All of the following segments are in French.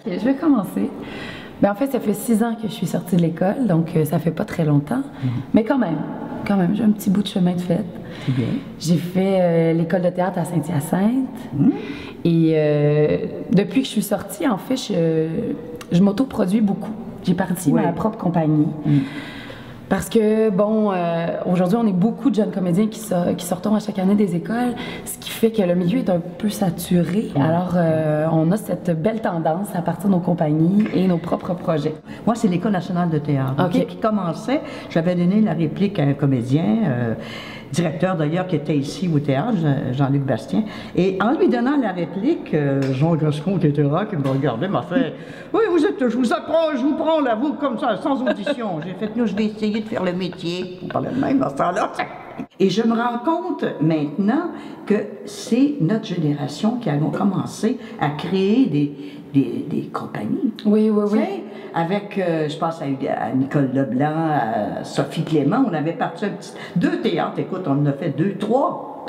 Ok, je vais commencer. Ben, en fait, ça fait 6 ans que je suis sortie de l'école, donc ça fait pas très longtemps. Mais quand même, j'ai un petit bout de chemin de fait. C'est bien. J'ai fait l'école de théâtre à Saint-Hyacinthe. Et depuis que je suis sortie, en fait, je m'autoproduis beaucoup. J'ai parti ma propre compagnie. Parce que, bon, aujourd'hui, on est beaucoup de jeunes comédiens qui sortons à chaque année des écoles, ce qui fait que le milieu est un peu saturé. Alors, on a cette belle tendance à partir de nos compagnies et nos propres projets. Moi, c'est l'École nationale de théâtre qui commençait. J'avais donné la réplique à un comédien, directeur d'ailleurs, qui était ici au théâtre, Jean-Luc Bastien. Et en lui donnant la réplique, Jean Gascon, qui était là, qui me regardait, m'a fait « Oui, je vous prends là, vous, comme ça, sans audition. » J'ai fait « Non, je vais essayer de faire le métier. » On parlait de même dans ce temps-là. Et je me rends compte maintenant que c'est notre génération qui avons commencé à créer des compagnies. Oui. Avec, je pense à Nicole Leblanc, à Sophie Clément, on avait parti deux théâtres, écoute, on en a fait 2, 3.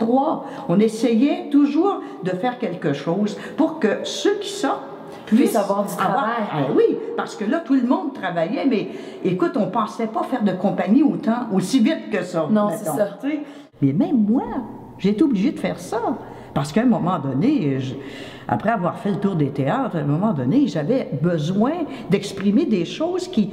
On essayait toujours de faire quelque chose pour que ceux qui sortent puissent avoir du travail. Oui, parce que là, tout le monde travaillait, mais écoute, on ne pensait pas faire de compagnie aussi vite que ça. Non, c'est ça. Mais même moi, j'ai été obligée de faire ça. Parce qu'à un moment donné, après avoir fait le tour des théâtres, à un moment donné, j'avais besoin d'exprimer des choses qui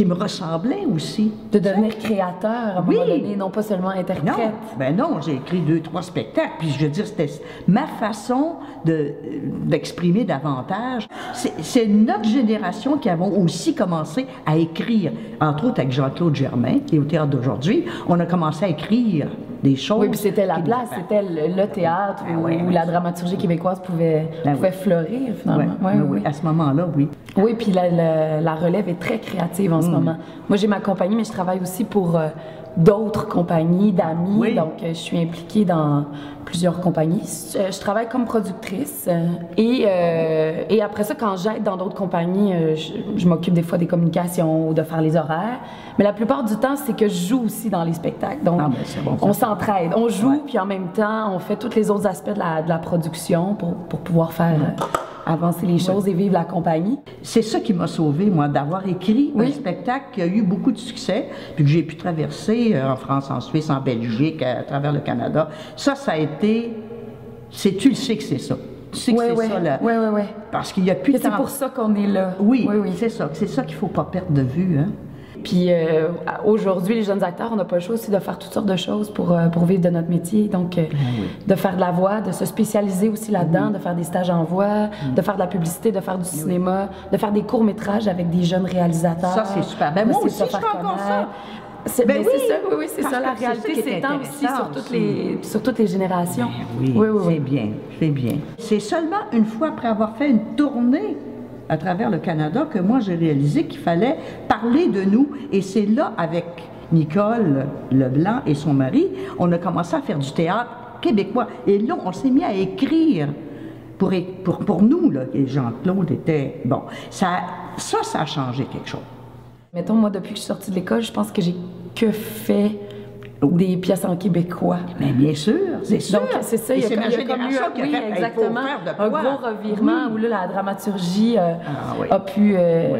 me ressemblaient aussi. De devenir créateur à un moment donné, non pas seulement interprète. Non, j'ai écrit 2, 3 spectacles, puis je veux dire, c'était ma façon d'exprimer davantage. C'est notre génération qui avons aussi commencé à écrire, entre autres avec Jean-Claude Germain, qui est au théâtre d'aujourd'hui, on a commencé à écrire des choses. Oui, puis c'était la place, c'était le théâtre où la dramaturgie québécoise pouvait fleurir, finalement. Oui, à ce moment-là, oui. Oui, puis la relève est très créative en ce moment. Moi, j'ai ma compagnie, mais je travaille aussi pour d'autres compagnies, d'amis, donc je suis impliquée dans plusieurs compagnies. Je travaille comme productrice et après ça, quand j'aide dans d'autres compagnies, je m'occupe des fois des communications ou de faire les horaires. Mais la plupart du temps, c'est que je joue aussi dans les spectacles. Donc, on s'entraide. On joue, puis en même temps, on fait tous les autres aspects de la production pour pouvoir faire avancer les choses et vivre la compagnie. C'est ça qui m'a sauvée, moi, d'avoir écrit un spectacle qui a eu beaucoup de succès, puis que j'ai pu traverser en France, en Suisse, en Belgique, à travers le Canada. Ça a été... Tu le sais que c'est ça. Tu sais que c'est ça, là. Oui. Parce qu'il n'y a plus de temps. C'est pour ça qu'on est là. Oui. C'est ça. C'est ça qu'il ne faut pas perdre de vue, hein. Puis aujourd'hui, les jeunes acteurs, on n'a pas le choix aussi de faire toutes sortes de choses pour vivre de notre métier. Donc, de faire de la voix, de se spécialiser aussi là-dedans, de faire des stages en voix, de faire de la publicité, de faire du cinéma, de faire des courts-métrages avec des jeunes réalisateurs. Ça, c'est super. Ben moi aussi, je fais encore ça. C'est ça, la réalité s'étend aussi sur toutes les générations. Oui, c'est bien. C'est seulement une fois après avoir fait une tournée à travers le Canada que moi j'ai réalisé qu'il fallait parler de nous. Et c'est là, avec Nicole Leblanc et son mari, on a commencé à faire du théâtre québécois. Et là, on s'est mis à écrire pour nous, là. Et Jean-Claude était... Bon, ça a changé quelque chose. Mettons, moi, depuis que je suis sortie de l'école, je pense que j'ai que fait des pièces en québécois. Mais bien sûr, c'est sûr. Donc, c'est ça, il y a comme eu exactement un gros revirement où là, la dramaturgie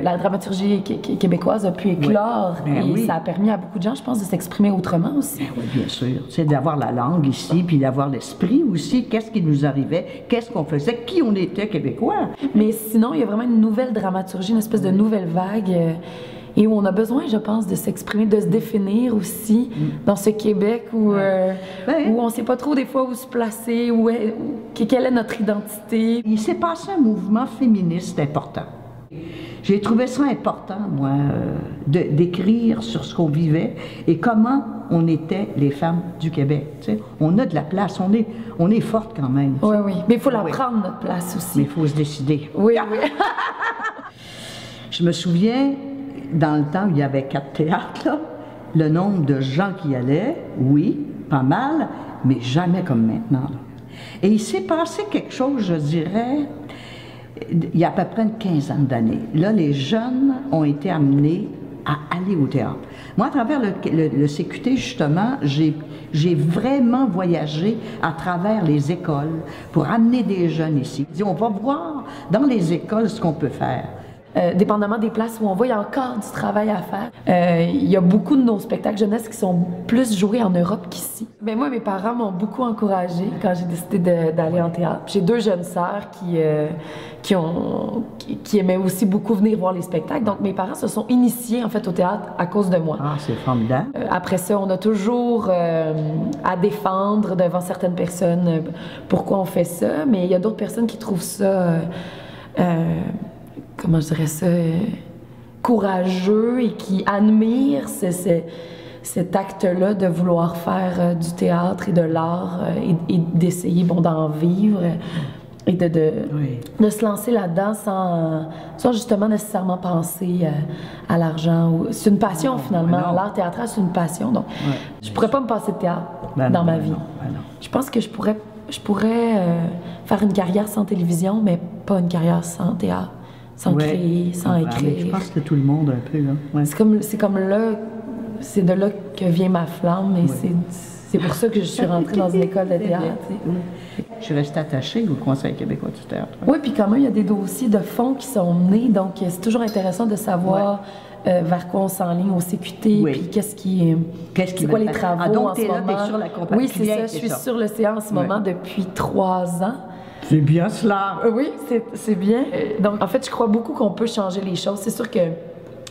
la dramaturgie québécoise a pu éclore et ça a permis à beaucoup de gens, je pense, de s'exprimer autrement aussi. Oui, bien sûr. C'est d'avoir la langue ici, puis d'avoir l'esprit aussi. Qu'est-ce qui nous arrivait, qu'est-ce qu'on faisait, qui on était québécois. Mais sinon, il y a vraiment une nouvelle dramaturgie, une espèce de nouvelle vague. Et où on a besoin, je pense, de s'exprimer, de se définir aussi dans ce Québec où on ne sait pas trop des fois où se placer, quelle est notre identité. Il s'est passé un mouvement féministe important. J'ai trouvé ça important, moi, d'écrire sur ce qu'on vivait et comment on était les femmes du Québec. Tu sais. On a de la place, on est forte quand même. Oui. Mais il faut la prendre, notre place aussi. Mais il faut se décider. Oui. Je me souviens... Dans le temps où il y avait 4 théâtres, là, le nombre de gens qui y allaient, oui, pas mal, mais jamais comme maintenant. Là. Et il s'est passé quelque chose, je dirais, il y a à peu près une quinzaine d'années. Là, les jeunes ont été amenés à aller au théâtre. Moi, à travers le CQT, justement, j'ai vraiment voyagé à travers les écoles pour amener des jeunes ici. On va voir dans les écoles ce qu'on peut faire. Dépendamment des places où on va, il y a encore du travail à faire. Il y a beaucoup de nos spectacles jeunesse qui sont plus joués en Europe qu'ici. Mais moi, mes parents m'ont beaucoup encouragée quand j'ai décidé d'aller en théâtre. J'ai 2 jeunes sœurs qui aimaient aussi beaucoup venir voir les spectacles. Donc, mes parents se sont initiés, en fait, au théâtre à cause de moi. Ah, c'est formidable. Après ça, on a toujours à défendre devant certaines personnes pourquoi on fait ça. Mais il y a d'autres personnes qui trouvent ça... comment je dirais ça, courageux et qui admirent cet acte-là de vouloir faire du théâtre et de l'art et d'essayer d'en vivre et de se lancer là-dedans sans justement nécessairement penser à l'argent. C'est une passion finalement. L'art théâtral, c'est une passion. Donc, je pourrais pas me passer de théâtre dans ma vie. Je pense que je pourrais faire une carrière sans télévision, mais pas une carrière sans théâtre. Sans créer, sans écrire. Je pense que tout le monde un peu, là. Ouais. C'est comme là, c'est de là que vient ma flamme et c'est pour ça que je suis rentrée dans une école de théâtre. Je suis restée attachée au Conseil québécois du théâtre. Oui, puis quand même, il y a des dossiers de fond qui sont nés, donc c'est toujours intéressant de savoir vers quoi on s'enligne au CQT, puis c'est quoi les travaux en ce moment. Sur la compagnie. Oui, c'est ça, je suis sur l'océan en ce moment depuis 3 ans. C'est bien cela. Oui, c'est bien. Donc, en fait, je crois beaucoup qu'on peut changer les choses. C'est sûr que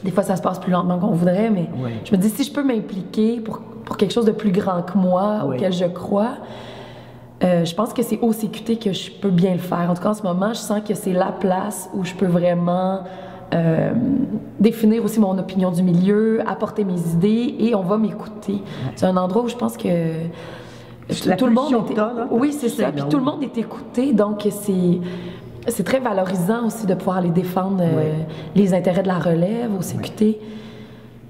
des fois, ça se passe plus lentement qu'on voudrait, mais je me dis, si je peux m'impliquer pour quelque chose de plus grand que moi, auquel je crois, je pense que c'est au CQT que je peux bien le faire. En tout cas, en ce moment, je sens que c'est la place où je peux vraiment définir aussi mon opinion du milieu, apporter mes idées et on va m'écouter. C'est un endroit où je pense que... tout le monde oui, c'est ça. Puis tout le monde est écouté, donc c'est très valorisant aussi de pouvoir aller défendre les intérêts de la relève au CQT.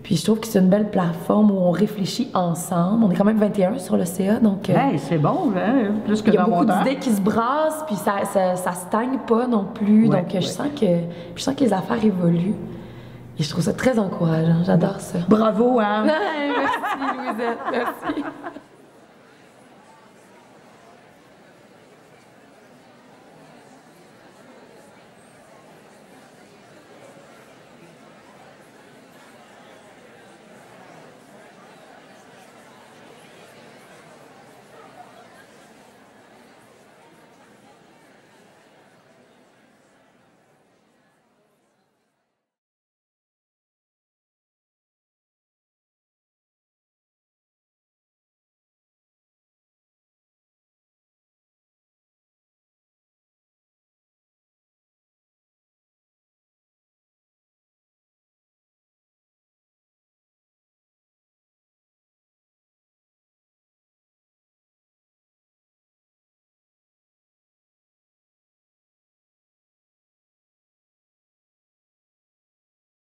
Puis je trouve que c'est une belle plateforme où on réfléchit ensemble. On est quand même 21 sur le CA, donc... c'est bon, hein? Plus que il y a beaucoup d'idées qui se brassent, puis ça stagne pas non plus. Donc je sens que les affaires évoluent. Et je trouve ça très encourageant. J'adore ça. Bravo, Anne! Merci, Louisette. Merci.